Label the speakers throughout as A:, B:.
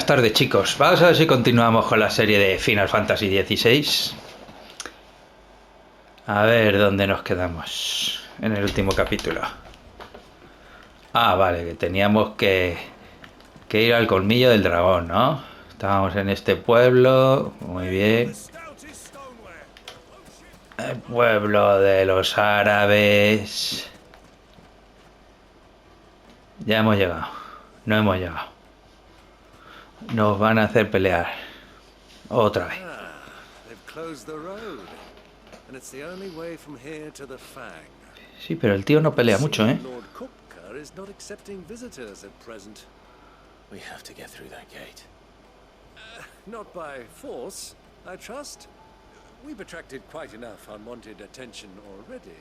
A: tardes, chicos. Vamos a ver si continuamos con la serie de Final Fantasy XVI. A ver dónde nos quedamos en el último capítulo. Ah, vale, que teníamos que ir al colmillo del dragón, ¿no? Estábamos en este pueblo. Muy bien. El pueblo de los árabes. Ya hemos llegado. No hemos llegado. Nos van a hacer pelear. Otra vez. Sí, pero el tío no pelea mucho, ¿eh?
B: We have to get through that gate. Not by force, I trust. We've attracted quite enough unwanted attention already.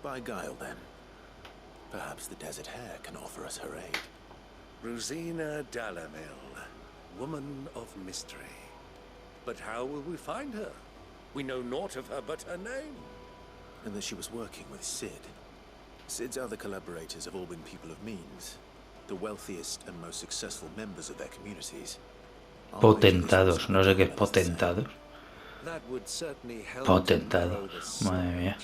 B: By guile, then. Perhaps the Desert Hare can offer us her aid. Rosina Dalamil, woman of mystery. But how will we find her? We know naught of her but her name. And that she was working with Sid. Sid's other collaborators have all been people of means. The wealthiest and most successful members of their communities.
A: Potentados, no sé qué es potentados. Potentados, madre mía.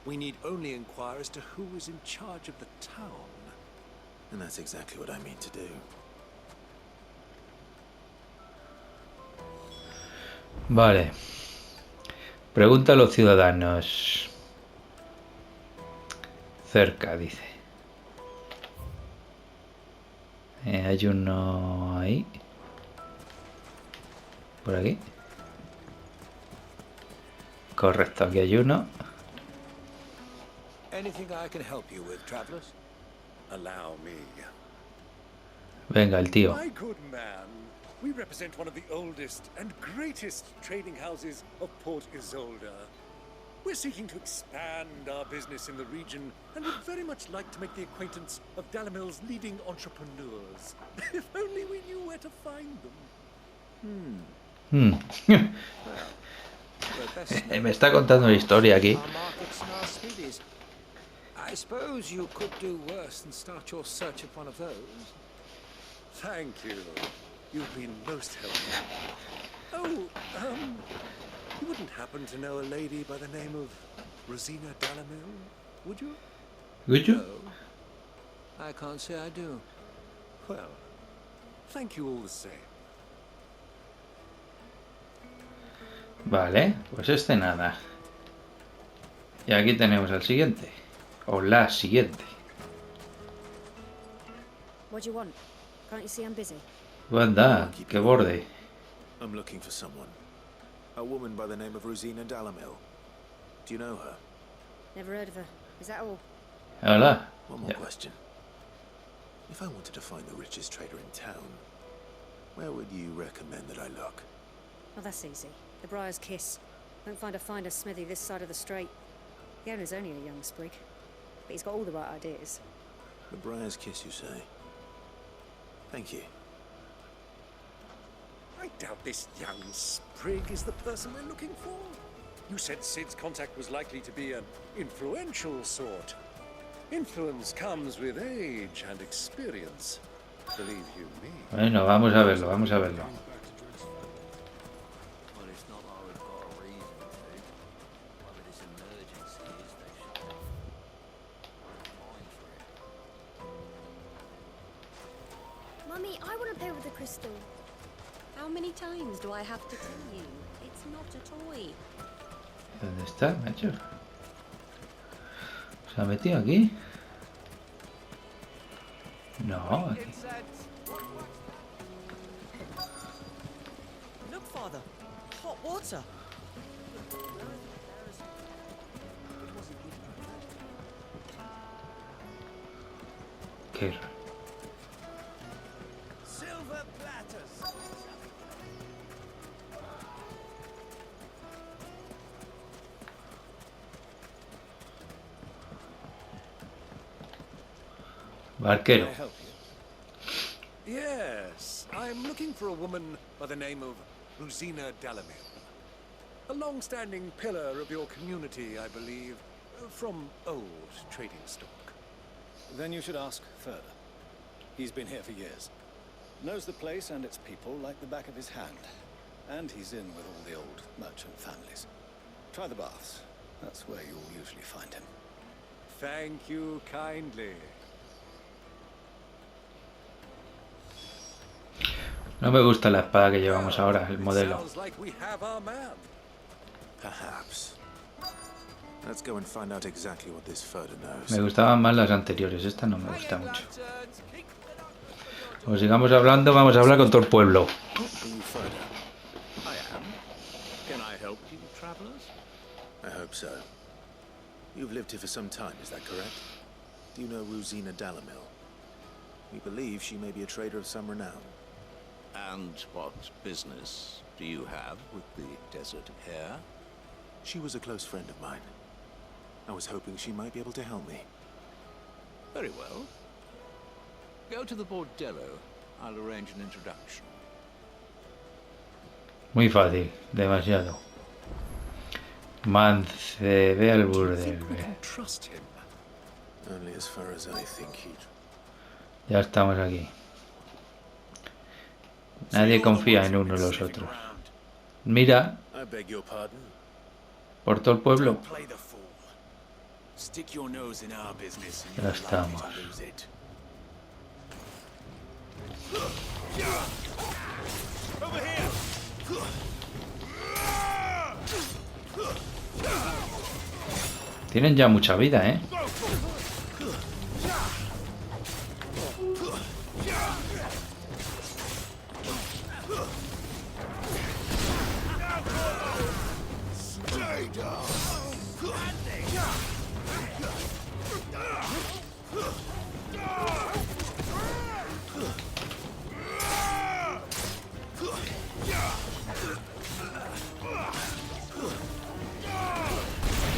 B: We need only inquire as to who is in charge of the town. And that's exactly what I mean to do.
A: Vale. Pregunta a los ciudadanos. Cerca, dice. Hay uno ahí. Por aquí. Correcto, aquí hay uno.
B: Anything I can help you with, travelers? Allow me.
A: Venga, el tío.
C: My good man, we represent one of the oldest and greatest trading houses of Port Isolde. We're seeking to expand our business in the region and would very much like to make the acquaintance of Dalamil's leading entrepreneurs. If only we knew where to find them.
A: Me está contando una historia aquí.
D: I suppose you could do worse than start your search of one of those.
C: Thank you. You've been most helpful. Oh, you wouldn't happen to know a lady by the name of Rosina Dalamil, would you?
A: Would you?
D: No. I can't say I do.
C: Well, thank you all the same.
A: Vale, pues este nada. Y aquí tenemos al siguiente. O la siguiente.
E: What do you want? Can't you see I'm busy?
A: Anda, qué borde.
B: I'm looking for someone. A woman by the name of Rosina Dalamil. Do you know her?
E: Never heard of her. Is that all?
A: Hola.
B: One more question. If I wanted to find the richest trader in town, where would you recommend that I look?
E: Oh, that's easy. The Briar's Kiss. Won't find a finer smithy this side of the strait. The owner's only a young sprig, but he's got all the right ideas.
B: The Briar's Kiss, you say? Thank you.
C: I doubt this young sprig is the person we're looking for. You said Sid's contact was likely to be an influential sort. Influence comes with age and experience. Believe you me.
A: Bueno, vamos a verlo, vamos a verlo.
F: Mummy, I want to play with the crystal. How many times do I have to tell you? It's not a toy.
A: ¿Dónde está, macho? ¿Se ha metido aquí? No, aquí.
G: Look, Father. Hot water.
A: Qué
C: Silver platters.
A: barquero.
C: Can I help you? Yes, I'm looking for a woman by the name of Rosina Dalamil. A long-standing pillar of your community, I believe, from old trading stock.
B: Then you should ask further. He's been here for years.
C: Knows the place and its people like the back of his hand. And he's in with all the old merchant families. Try the baths. That's where you'll usually find him.
B: Thank you kindly.
A: No me gusta la espada que llevamos ahora, el modelo.
B: Sounds like we have our man.
H: Perhaps. Let's go and find out exactly what this photo knows.
A: Me gustaban más las anteriores, esta no me gusta mucho. Como sigamos hablando, vamos a hablar con todo el pueblo.
H: Are you Frodo?
B: I am. Can I help you, travelers?
H: I hope so. You've lived here for some time, is that correct? Do you know Rosina Dalamil? We believe she may be a trader of some renown.
I: And what business do you have with the desert hare?
H: She was a close friend of mine. I was hoping she might be able to help me.
I: Very well. Go to the bordello. I'll arrange an introduction.
A: Muy fácil, demasiado. Mance, ve al burdel, ve.
B: Trust him.
H: Only as far as I think he'd...
A: Ya estamos aquí. Nadie confía en uno de los otros. Mira,
H: I beg your pardon?
A: por todo el pueblo.
J: Play the fool. Stick your nose in our business and
A: Ya
J: you're
A: estamos.
J: likely to lose it.
C: Over here!
A: Tienen ya mucha vida, ¿eh?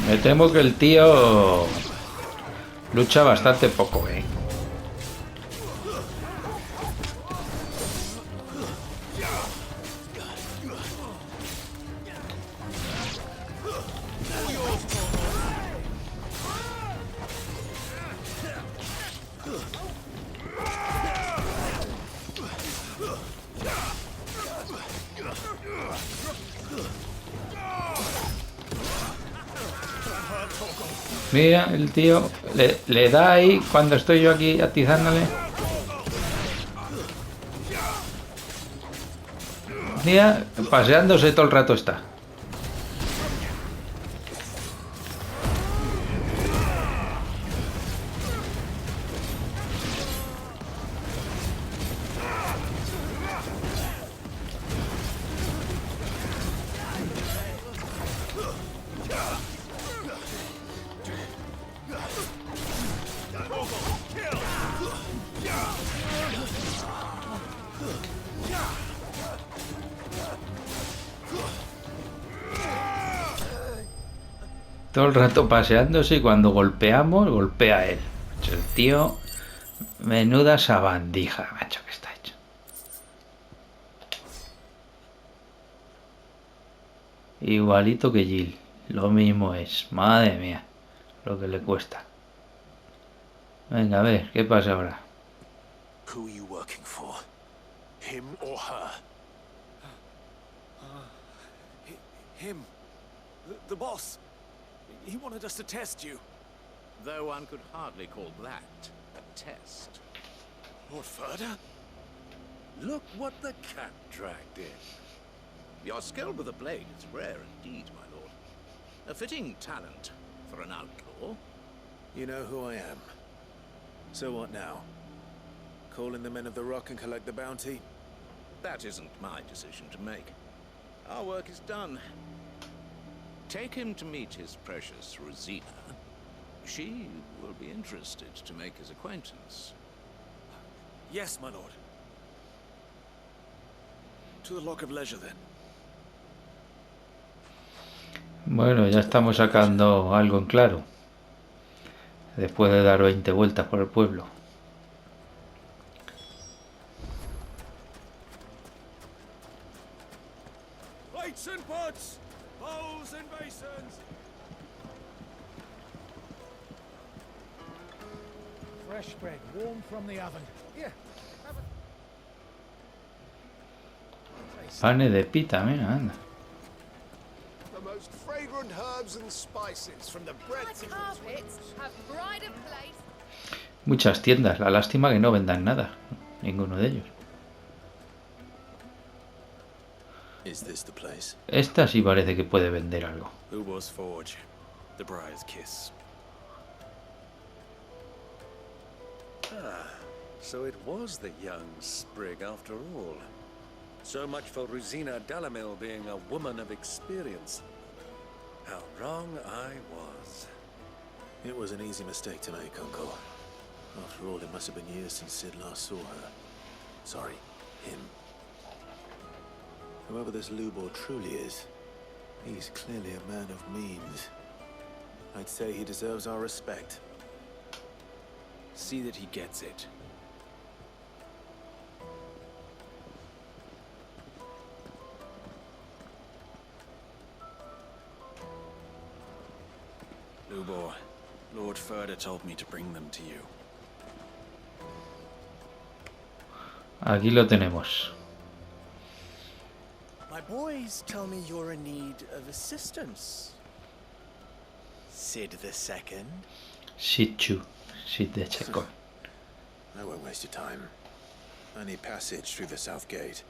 A: Me temo que el tío lucha bastante poco, ¿eh? Mira, el tío le da ahí cuando estoy yo aquí atizándole. Mira, paseándose todo el rato está. Todo el rato paseándose y cuando golpeamos, golpea a él. Macho, el tío, menuda sabandija, macho, que está hecho. Igualito que Jill. Lo mismo es. Madre mía, lo que le cuesta. Venga, a ver, ¿qué pasa ahora?
H: Who are you working for? Him or her?
J: Him. The boss. He wanted us to test you.
I: Though one could hardly call that a test.
J: Lord Furder?
B: Look what the cat dragged in.
I: Your skill with the blade is rare indeed, my lord. A fitting talent for an outlaw.
H: You know who I am. So what now? Call in the men of the Rock and collect the bounty?
I: That isn't my decision to make. Our work is done. Take him to meet his precious Rosina. She will be interested to make his acquaintance.
J: Yes, my lord. To the Lock of Leisure, then.
A: Bueno, ya estamos sacando algo en claro. Después de dar 20 vueltas por el pueblo.
C: Plates and pots! Bowls and basins!
D: Fresh bread, warm from the oven. Here, have a...
A: Pane de pita, mira, anda.
K: The most fragrant herbs and spices from the breadth of
F: Carpets have pride of place.
A: Muchas tiendas. La lástima que no vendan nada. Ninguno de ellos.
H: Is this the place?
A: Esta sí parece que puede vender algo.
J: Ubor's Forge. The Briar's Kiss.
B: Ah, so it was the young sprig after all. So much for Rosina Dalamil being a woman of experience. How wrong I was.
H: It was an easy mistake to make, Uncle. After all, it must have been years since Sid last saw her. Sorry, him. Whoever this Lubor truly is, he's clearly a man of means. I'd say he deserves our respect.
J: See that he gets it. Lubor, Lord Furder told me to bring them to you.
A: Aquí lo tenemos.
L: My boys tell me you're in need of assistance. Sid the Second.
A: Shichu. Sid de Checo.
H: I won't waste your time. I need passage through the south gate.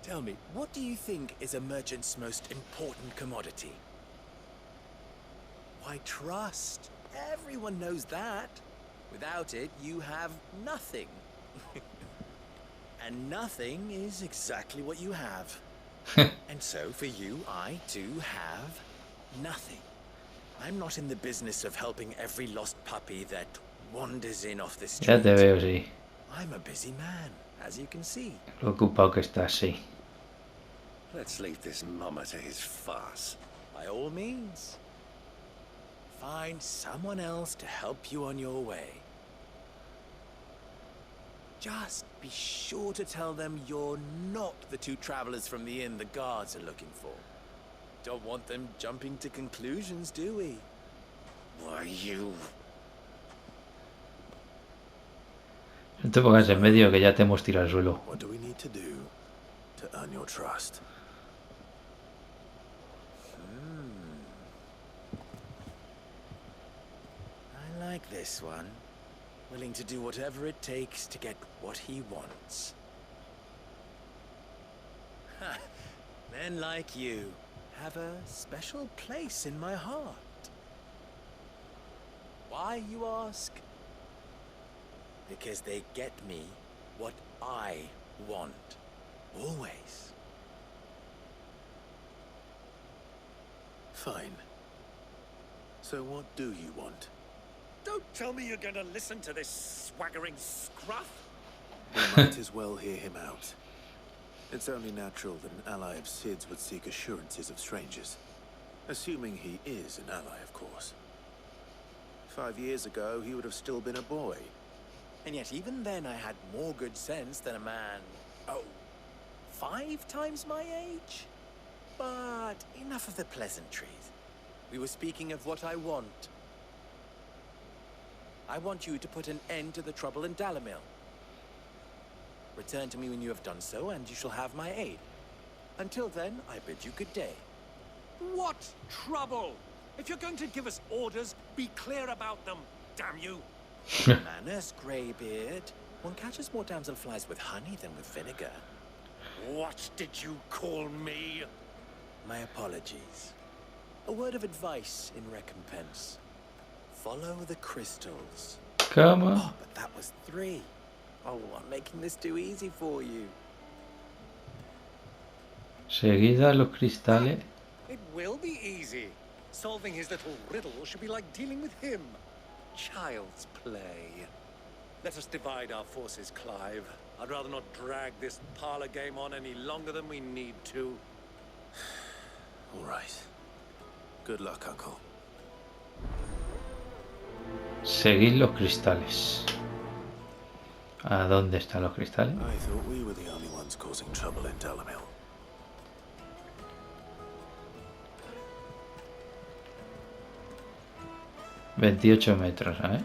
L: Tell me, what do you think is a merchant's most important commodity? Why, trust. Everyone knows that. Without it, you have nothing. And nothing is exactly what you have. And so, for you, I, too, have nothing. I'm not in the business of helping every lost puppy that wanders in off the street.
A: Ya te veo, sí.
L: I'm a busy man, as you can see.
A: Lo ocupado que estás, sí.
B: Let's leave this mummer to his farce.
L: By all means. Find someone else to help you on your way. Just be sure to tell them you're not the two travelers from the inn the guards are looking for. Don't want them jumping to conclusions, do we?
B: Why, you...
A: No te pongas en medio que ya te hemos tirado al suelo.
H: What do we need to do to earn your trust?
L: I like this one. Willing to do whatever it takes to get what he wants. Ha! Men like you have a special place in my heart. Why, you ask? Because they get me what I want. Always.
H: Fine. So what do you want?
C: Don't tell me you're gonna listen to this swaggering scruff.
H: We might as well hear him out. It's only natural that an ally of Sid's would seek assurances of strangers. Assuming he is an ally, of course. 5 years ago, he would have still been a boy.
L: And yet even then I had more good sense than a man, 5 times my age? But enough of the pleasantries. We were speaking of what I want. I want you to put an end to the trouble in Dalamil. Return to me when you have done so, and you shall have my aid. Until then, I bid you good day.
C: What trouble? If you're going to give us orders, be clear about them, damn you.
L: Manners, Greybeard. One catches more damselflies with honey than with vinegar.
C: What did you call me?
L: My apologies. A word of advice in recompense. Follow the crystals.
A: Come on.
L: Oh, but that was 3. Oh, I'm making this too easy for you.
A: Seguida los cristales.
C: It will be easy. Solving his little riddle should be like dealing with him. Child's play. Let us divide our forces, Clive. I'd rather not drag this parlor game on any longer than we need to.
H: All right. Good luck, Uncle.
A: Seguid los cristales. ¿A dónde están los cristales?
H: I thought we were the only ones causing trouble in Dalamil.
A: 28 metros, ¿eh?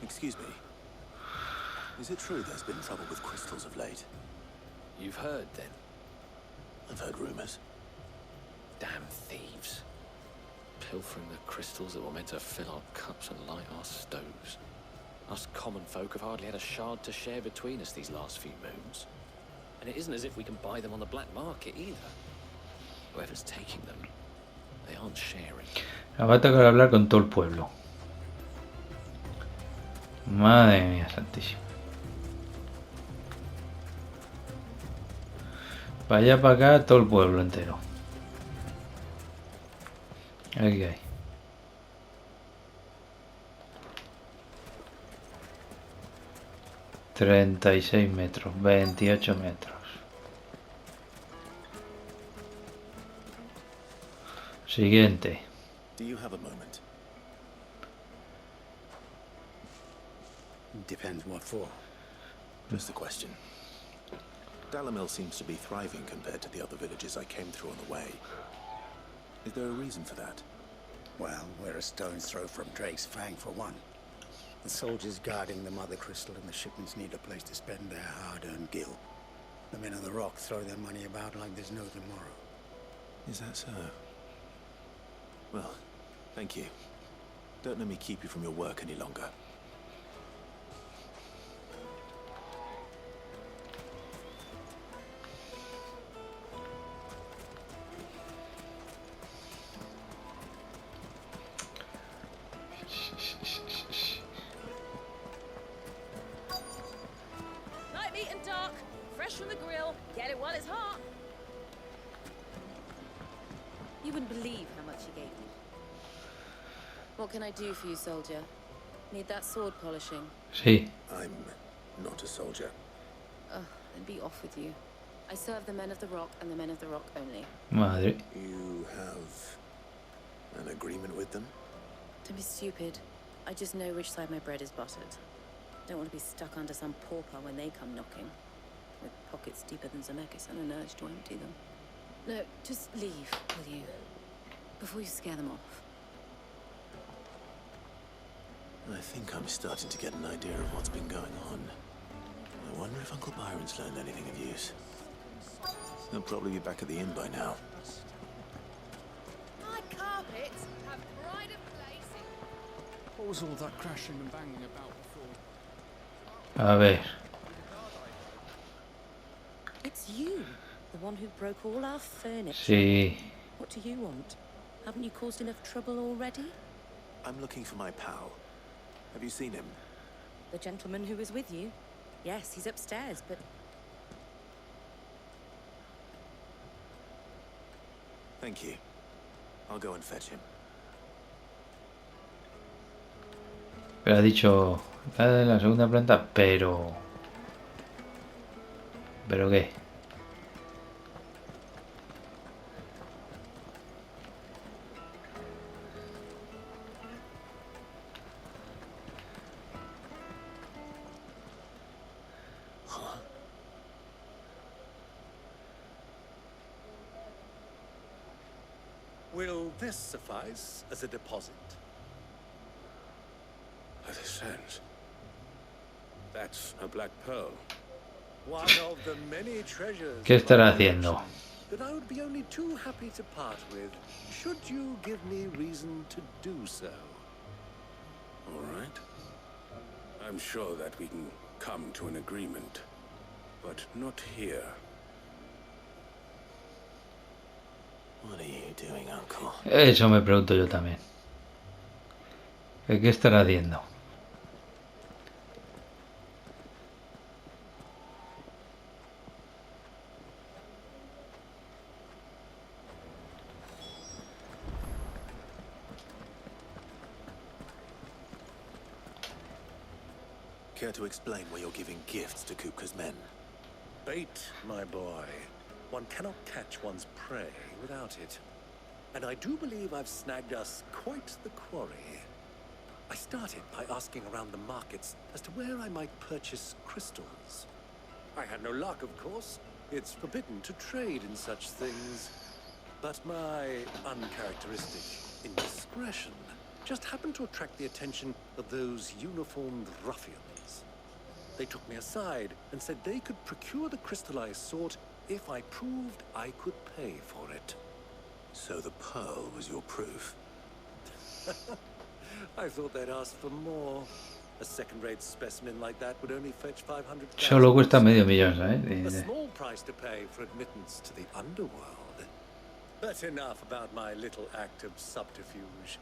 H: Excuse me. Is it true there's been trouble with crystals of late?
B: You've heard, then?
H: I've heard rumors.
B: Damn thieves. Pilfering the crystals that were meant to fill our cups and light our stoves. Us common folk have hardly had a shard to share between us these last few moons. And it isn't as if we can buy them on the black market either. Whoever's taking them, they aren't sharing.
A: Va a tocar hablar con todo el pueblo. Madre mía santísima. Para allá, para acá, todo el pueblo entero. Aquí hay. $36 metros, 28 metros. Siguiente.
H: Do you have a moment?
M: Depends what for.
H: Just a question. Dalamil seems to be thriving compared to the other villages I came through on the way. Is there a reason for that?
M: Well, we're a stone's throw from Drake's Fang, for one. The soldiers guarding the Mother Crystal and the shipments need a place to spend their hard-earned gil. The men of the Rock throw their money about like there's no tomorrow.
H: Is that so? Well, thank you. Don't let me keep you from your work any longer.
N: Light meat and dark, fresh from the grill. Get it while it's hot. You wouldn't believe how much he gave me. What can I do for you, soldier? Need that sword polishing?
A: Sí.
H: I'm not a soldier.
N: Ugh, then be off with you. I serve the men of the Rock and the men of the Rock only.
A: Madre.
H: You have an agreement with them?
N: Don't be stupid. I just know which side my bread is buttered. Don't want to be stuck under some pauper when they come knocking. With pockets deeper than Zemeckis and an urge to empty them. No, just leave, will you? Before you scare them off.
H: I think I'm starting to get an idea of what's been going on. I wonder if Uncle Byron's learned anything of use. He'll probably be back at the inn by now.
N: My carpets have pride of place.
D: What was all that crashing and banging about before?
A: A ver.
N: It's you, the one who broke all our furniture.
A: Sí.
N: What do you want? Haven't you caused enough trouble already?
H: I'm looking for my pal. Have you seen him?
N: The gentleman who was with you? Yes, he's upstairs, but...
H: Thank you. I'll go and fetch him.
A: Pero ha dicho la de la segunda planta, pero... ¿Pero qué?
C: Will this suffice as a deposit?
K: This sense. That's a black pearl.
C: One of the many treasures
A: ¿Qué estará
C: of our
A: haciendo?
C: collection that I would be only too happy to part with, should you give me reason to do so.
K: All right. I'm sure that we can come to an agreement, but not here.
H: What are you doing, Uncle?
A: Eso me pregunto yo también. ¿Qué estará haciendo?
H: Care to explain why you're giving gifts to Kupka's men?
C: Bait, my boy. One cannot catch one's prey without it.
B: and I do believe I've snagged us quite the quarry. I started by asking around the markets as to where I might purchase crystals. I had no luck, of course. It's forbidden to trade in such things. But my uncharacteristic indiscretion just happened to attract the attention of those uniformed ruffians. They took me aside and said they could procure the crystal I sought if I proved I could pay for it.
H: So the pearl was your proof?
B: I thought they'd ask for more. A second-rate specimen like that would only fetch 500,000.
A: Solo cuesta medio millón, ¿sabes?
B: A small price to pay for admittance to the underworld. But enough about my little act of subterfuge.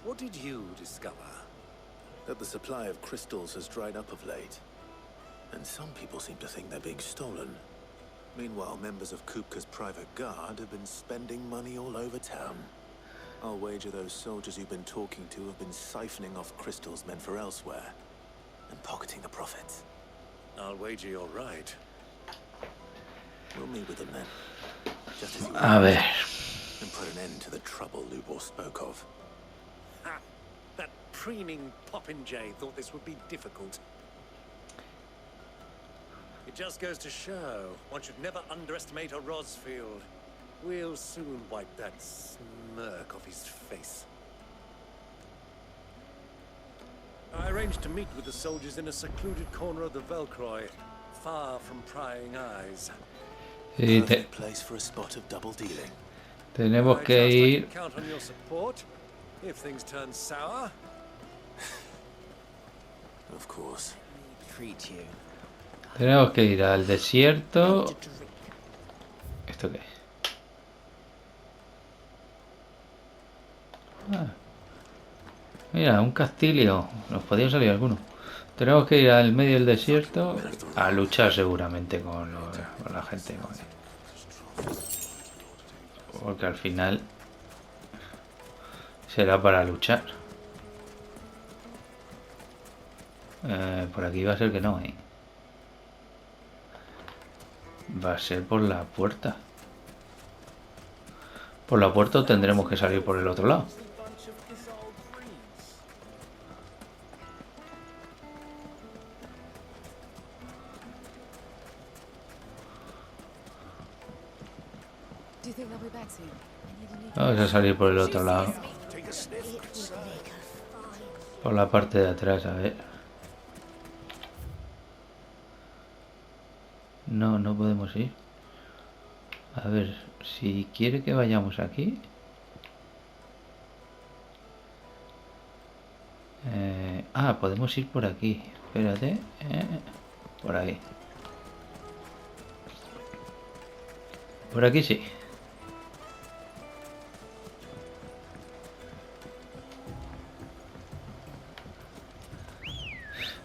B: What did you discover?
H: That the supply of crystals has dried up of late. And some people seem to think they're being stolen. Meanwhile, members of Kupka's private guard have been spending money all over town. I'll wager those soldiers you've been talking to have been siphoning off crystals meant for elsewhere and pocketing the profits.
B: I'll wager you're right.
H: We'll meet with them then. Just as you
A: A ver.
H: and put an end to the trouble Lubor spoke of.
B: Ha! That preening popinjay thought this would be difficult. It just goes to show one should never underestimate a Rosfield. We'll soon wipe that smirk off his face. I arranged to meet with the soldiers in a secluded corner of the Velcroy, far from prying eyes.
H: Perfect place for a spot of double dealing.
A: Tenemos que ir.
B: Count on your support if things turn sour.
H: Of course.
L: Treat you.
A: Tenemos que ir al desierto. ¿Esto qué? Ah. Mira, un castillo. Nos podía salir alguno. Tenemos que ir al medio del desierto a luchar seguramente con la gente. Porque al final será para luchar. Por aquí va a ser que no, ¿eh? Va a ser por la puerta. Por la puerta o tendremos que salir por el otro lado. Vamos a salir por el otro lado. Por la parte de atrás, a ver. No, no podemos ir. A ver, si quiere que vayamos aquí. Podemos ir por aquí. Espérate. Por ahí. Por aquí sí.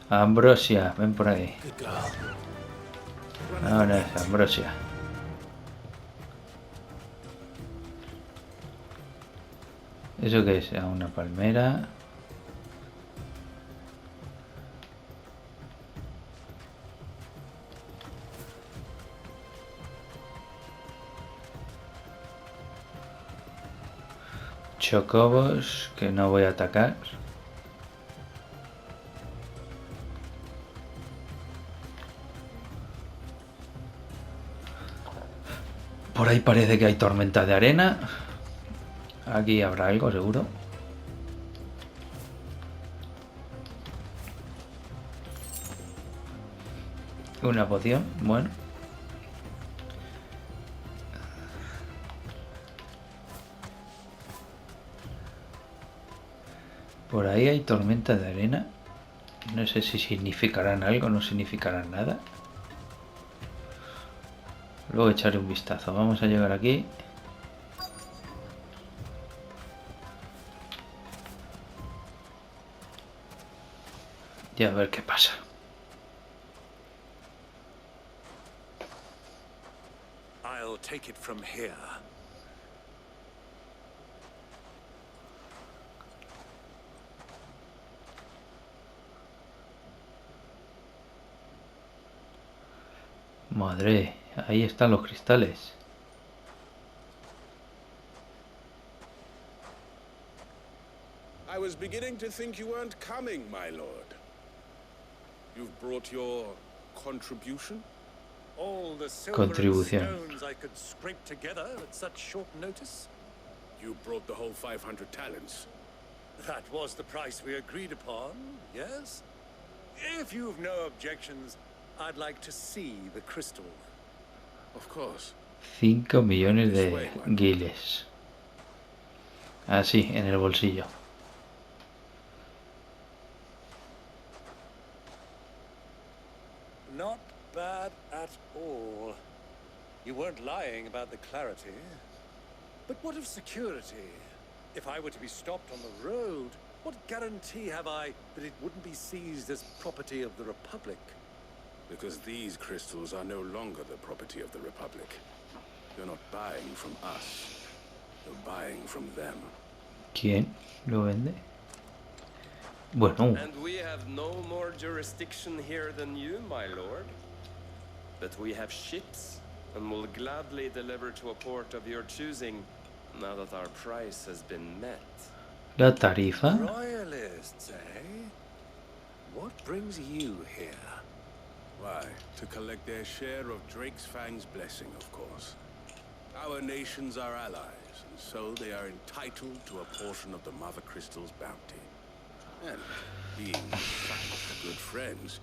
A: Ambrosia, ven por ahí. Ahora es Ambrosia. ¿Eso qué es? Una palmera. Chocobos, que no voy a atacar. Por ahí parece que hay tormenta de arena. Aquí habrá algo seguro. Una poción, bueno. Por ahí hay tormenta de arena. No sé si significarán algo, no significarán nada. Luego echaré un vistazo. Vamos a llegar aquí. Y a ver qué pasa.
B: I'll take it from here.
A: Madre, ahí están los cristales.
K: beginning to think you weren't coming, my lord. You've brought your contribution?
C: All the silver and
A: Contribución.
C: stones I could scrape together at such short notice?
K: You brought the whole 500 talents.
C: That was the price we agreed upon, yes? If you've no objections, I'd like to see the crystal.
K: Of course.
A: 5 millones de guiles. Así, en el bolsillo.
C: Not bad at all. You weren't lying about the clarity. But what of security? If I were to be stopped on the road, what guarantee have I that it wouldn't be seized as property of the Republic?
K: Because these crystals are no longer the property of the Republic. You're not buying from us. You're buying from them.
A: ¿Quién lo vende? Bueno.
O: And we have no more jurisdiction here than you, my lord. But we have ships, and will gladly deliver to a port of your choosing, now that our price has been met.
A: La tarifa.
C: Royalists, eh? What brings you here?
K: Why, to collect their share of Drake's Fang's blessing, of course. Our nations are allies, and so they are entitled to a portion of the Mother Crystal's bounty. And being such good friends,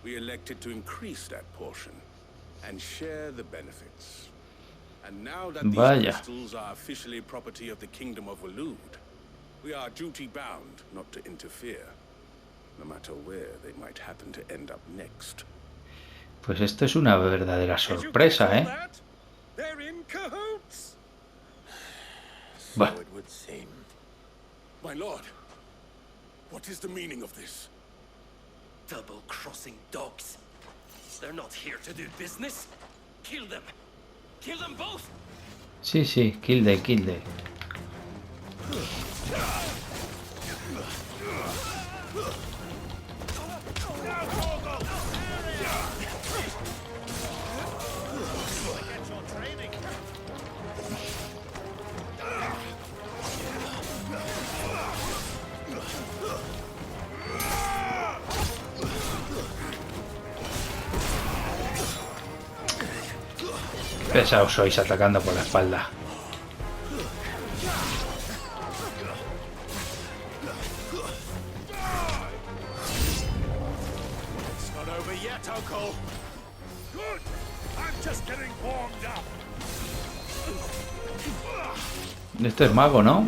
K: we elected to increase that portion and share the benefits. And now that these crystals are officially property of the Kingdom of Waloed, we are duty-bound not to interfere, no matter where they might happen to end up next.
A: Pues esto es una verdadera sorpresa, ¿eh?
C: They're in cahoots.
H: So it would seem.
K: My lord, what is the meaning of this?
O: Double-crossing dogs. They're not here to do business. Kill them. Kill them both.
A: Sí, sí, kill them, kill them. Pesados sois atacando por la espalda.
C: It's not over yet, Uncle. Good. I'm just getting warmed up.
A: Este es mago, ¿no?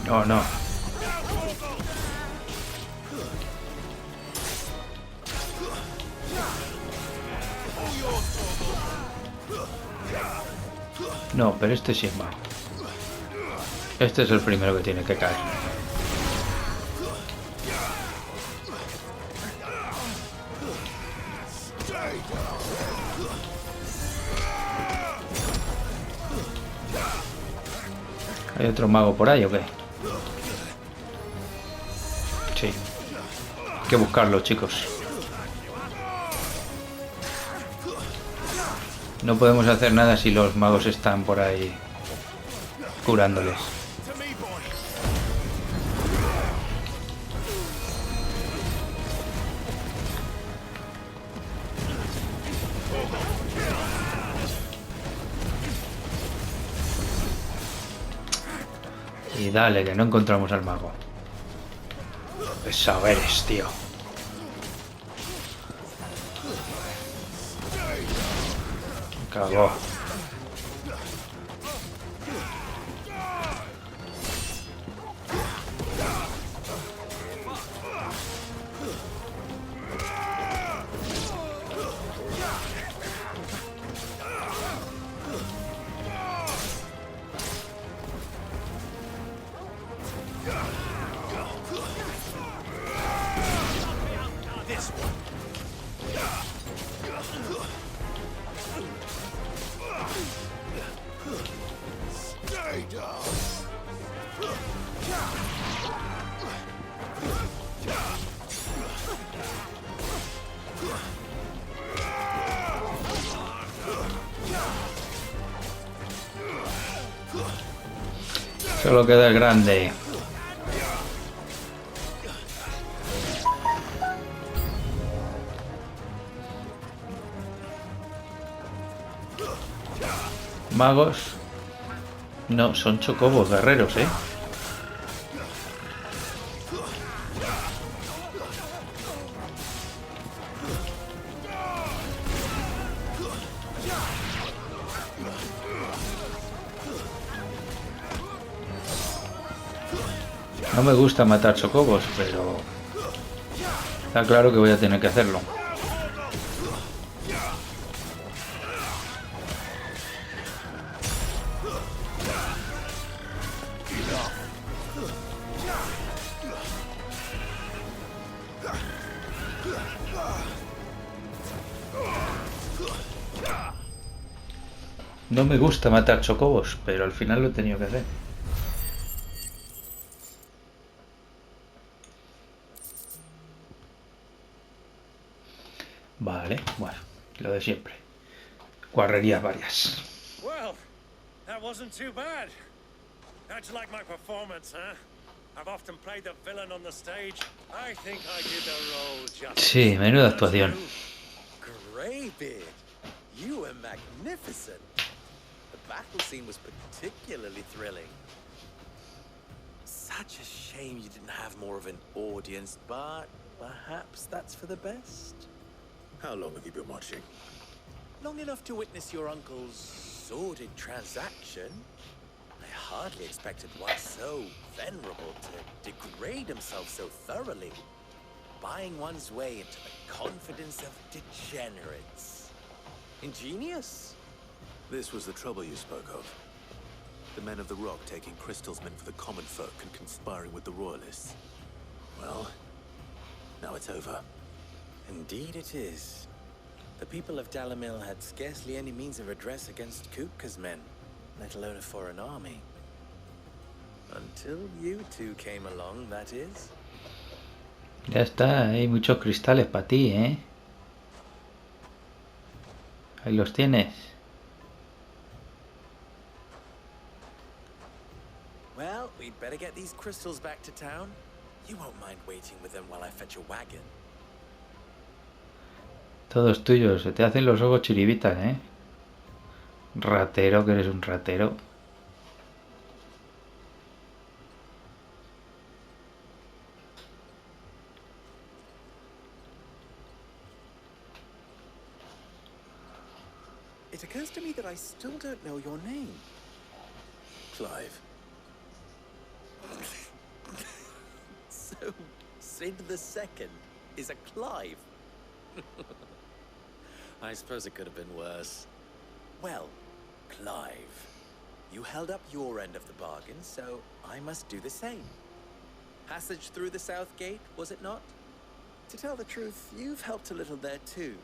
A: No, no. No, pero este sí es mago. Este es el primero que tiene que caer. ¿Hay otro mago por ahí o qué? Sí. Hay que buscarlo, chicos. No podemos hacer nada si los magos están por ahí curándoles. Y dale, que no encontramos al mago. Pesado eres, tío. Cagó. Solo queda el grande. Magos. No, son chocobos, guerreros, ¿eh? No me gusta matar chocobos, pero está claro que voy a tener que hacerlo. No me gusta matar chocobos, pero al final lo he tenido que hacer. Vale, bueno, lo de siempre. Guarrerías varias.
C: Well, that wasn't too bad. How'd you like my performance, huh? I've often played the villain on the stage. I think I did the role justice.
A: Sí, menuda actuación.
L: Greybeard, you were magnificent. The battle scene was particularly thrilling. Such a shame you didn't have more of an audience, but perhaps that's for the best.
H: How long have you been watching?
L: Long enough to witness your uncle's sordid transaction. I hardly expected one so venerable to degrade himself so thoroughly, buying one's way into the confidence of degenerates. Ingenious.
H: This was the trouble you spoke of. The men of the Rock taking crystals meant for the common folk and conspiring with the royalists. Well, now it's over.
L: Indeed it is. The people of Dalamil had scarcely any means of redress against Kupka's men, let alone a foreign army. Until you two came along, that is.
A: Ya está, hay muchos cristales para ti, ¿eh? Ahí los tienes.
L: Well, we'd better get these crystals back to town. You won't mind waiting with them while I fetch a wagon.
A: Todos tuyos, se te hacen los ojos chiribitas, ¿eh? Ratero, que eres un ratero.
L: It occurs to me that I still don't know your name.
H: Clive.
L: So, Sid the Second is a Clive. I suppose it could have been worse. Well, Clive, you held up your end of the bargain, so I must do the same. Passage through the South Gate, was it not? To tell the truth, you've helped a little there too.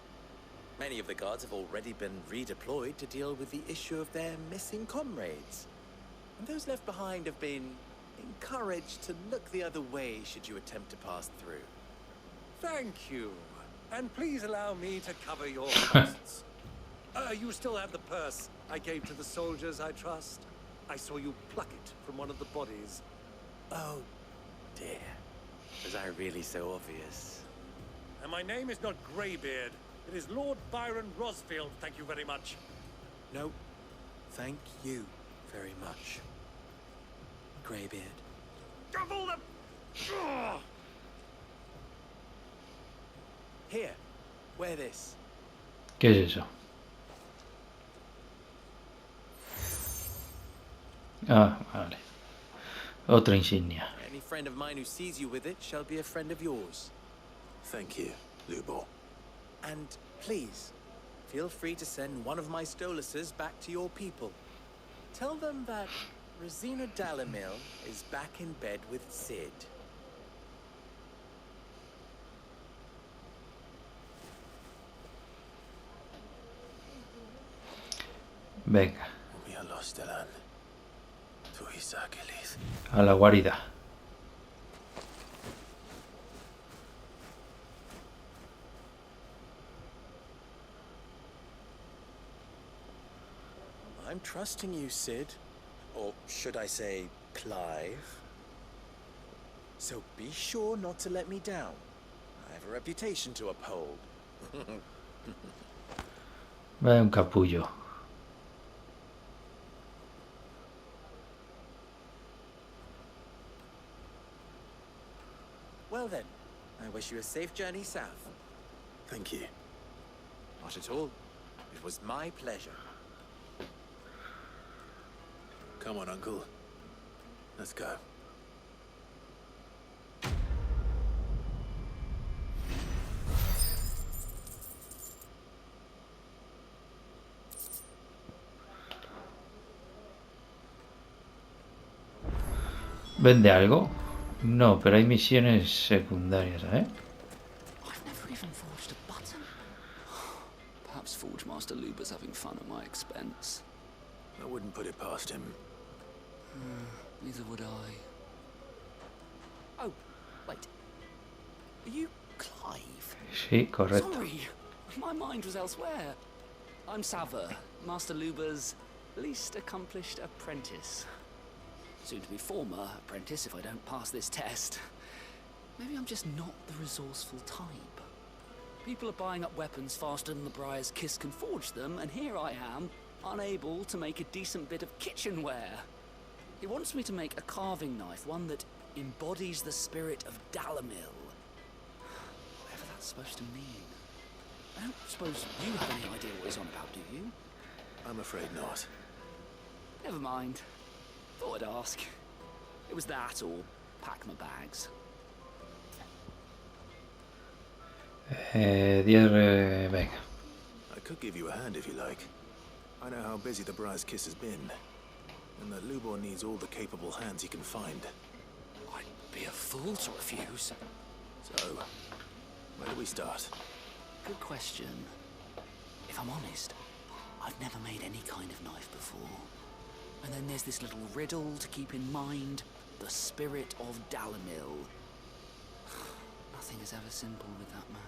L: Many of the guards have already been redeployed to deal with the issue of their missing comrades. And those left behind have been encouraged to look the other way should you attempt to pass through.
C: Thank you. And please allow me to cover your costs. You still have the purse I gave to the soldiers, I trust? I saw you pluck it from one of the bodies.
L: Oh, dear. Was I really so obvious?
C: And my name is not Greybeard. It is Lord Byron Rosfield, thank you very much.
L: No, thank you very much, Greybeard.
C: Of all the... Ugh!
L: Here, wear this.
A: ¿Qué es eso? Ah, vale. Otra insignia.
L: Any friend of mine who sees you with it shall be a friend of yours.
H: Thank you, Lubor.
L: And please, feel free to send one of my Stoluses back to your people. Tell them that Rosina Dalamil is back in bed with Sid.
A: Venga. A la guarida.
L: I'm trusting you, Sid. Or should I say, Clive. So be sure not to let me down. I have a reputation to uphold.
A: Vaya un capullo.
L: Well then, I wish you a safe journey south.
H: Thank you.
L: Not at all. It was my pleasure.
H: Come on, Uncle. Let's go.
A: ¿Vende algo? No, pero hay misiones secundarias, ¿eh?
P: I've never even forged a button. Perhaps Forge Master Luber's having fun at my expense.
H: I wouldn't put it past him.
P: Neither would I.
G: Oh, wait. Are you Clive?
A: Sí, correcto.
P: Sorry, my mind was elsewhere. I'm Sava, Master Luber's least accomplished apprentice. Soon to be former apprentice if I don't pass this test. Maybe I'm just not the resourceful type. People are buying up weapons faster than the Briar's Kiss can forge them, and here I am, unable to make a decent bit of kitchenware. He wants me to make a carving knife, one that embodies the spirit of Dalamil. Whatever that's supposed to mean. I don't suppose you have any idea what he's on about, do you?
H: I'm afraid not.
P: Never mind. Thought I'd ask. It was that or pack my bags.
A: 10, venga.
H: I could give you a hand if you like. I know how busy the Briar's Kiss has been, and that Lubor needs all the capable hands he can find.
P: I'd be a fool to refuse.
H: So, where do we start?
P: Good question. If I'm honest, I've never made any kind of knife before. And then there's this little riddle to keep in mind. The spirit of Dalamil. Nothing is ever simple with that man.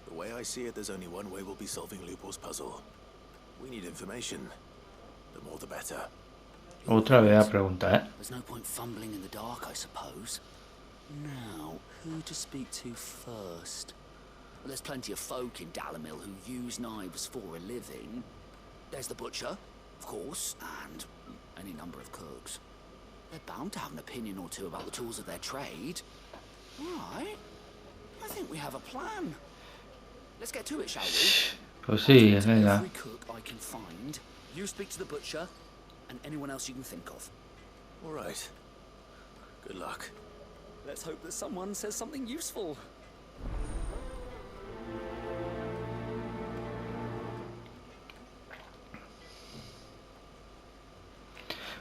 H: The way I see it, there's only one way we'll be solving Lubor's puzzle. We need information. The more the better.
A: Otra vez a pregunta, ¿eh?
P: There's no point fumbling in the dark, I suppose. Now, who to speak to first? Well, there's plenty of folk in Dalamil who use knives for a living. There's the butcher, of course, and any number of cooks. They're bound to have an opinion or two about the tools of their trade. All right. I think we have a plan. Let's get to it, shall we?
A: Pues sí, venga.
P: Every cook I can find. You speak to the butcher, and anyone else you can think of.
H: All right. Good luck.
P: Let's hope that someone says something useful.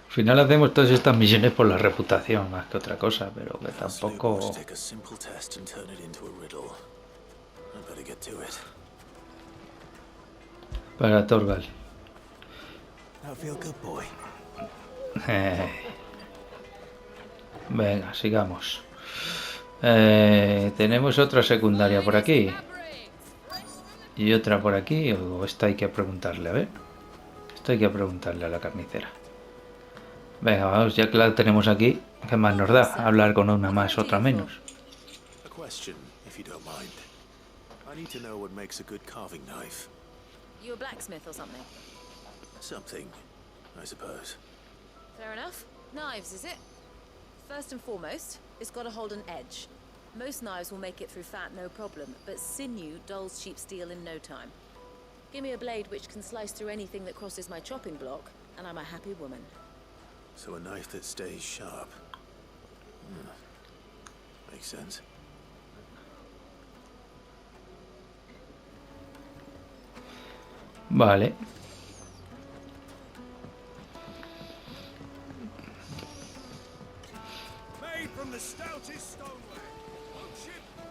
A: Al final hacemos todas estas misiones por la reputación más que otra cosa, pero que tampoco... Para Torgal. Venga, sigamos. Tenemos otra secundaria por aquí. Y otra por aquí. O esta hay que preguntarle, a ver. Esto hay que preguntarle a la carnicera. Venga, vamos, ya que la tenemos aquí, ¿qué más nos da? Hablar con una más, otra menos.
H: A question, if you don't mind. I need to know what makes a good carving knife.
N: You a blacksmith or something?
H: Something, I suppose.
N: Fair enough. Knives, is it? First and foremost, it's got to hold an edge. Most knives will make it through fat, no problem, but sinew dulls cheap steel in no time. Give me a blade which can slice through anything that crosses my chopping block, and I'm a happy woman.
H: So a knife that stays sharp. Makes sense.
A: Vale.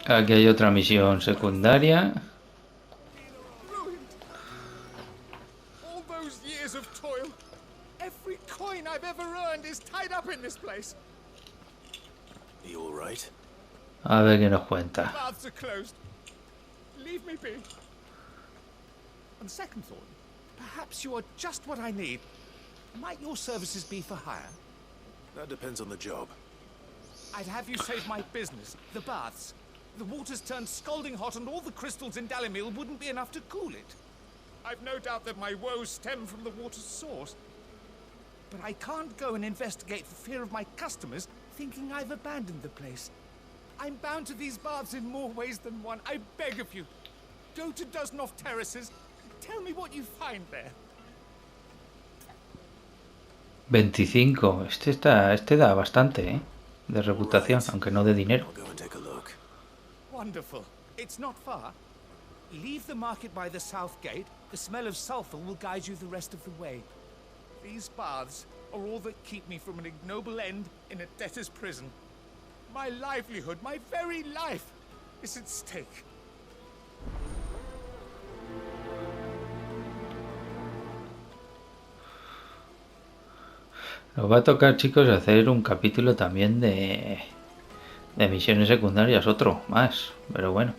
A: Aquí hay otra misión secundaria.
C: All those years of toil. Every coin I've ever earned is tied up in this place.
H: Are you all right?
A: A ver qué nos cuenta.
C: Baths are closed. Leave me be. On second thought, perhaps you are just what I need. Might your services be for hire?
H: That depends on the job.
J: I'd have you save my business, the baths. The water's turned scalding hot and all the crystals in Dalimil wouldn't be enough to cool it. I've no doubt that my woes stem from the water's source. But I can't go and investigate for fear of my customers thinking I've abandoned the place. I'm bound to these baths in more ways than one. I beg of you. Go to Dusnoff Terraces. Tell me what you find there.
A: 25. Este da bastante, ¿eh? De reputación, aunque no de dinero.
H: I'll go and take a look.
J: Wonderful. It's not far. Leave the market by the south gate. The smell of sulfur will guide you the rest of the way. These baths are all that keep me from an ignoble end in a debtor's prison. My livelihood, my very life, is at stake.
A: Nos va a tocar, chicos, hacer un capítulo también de misiones secundarias, otro más, pero bueno.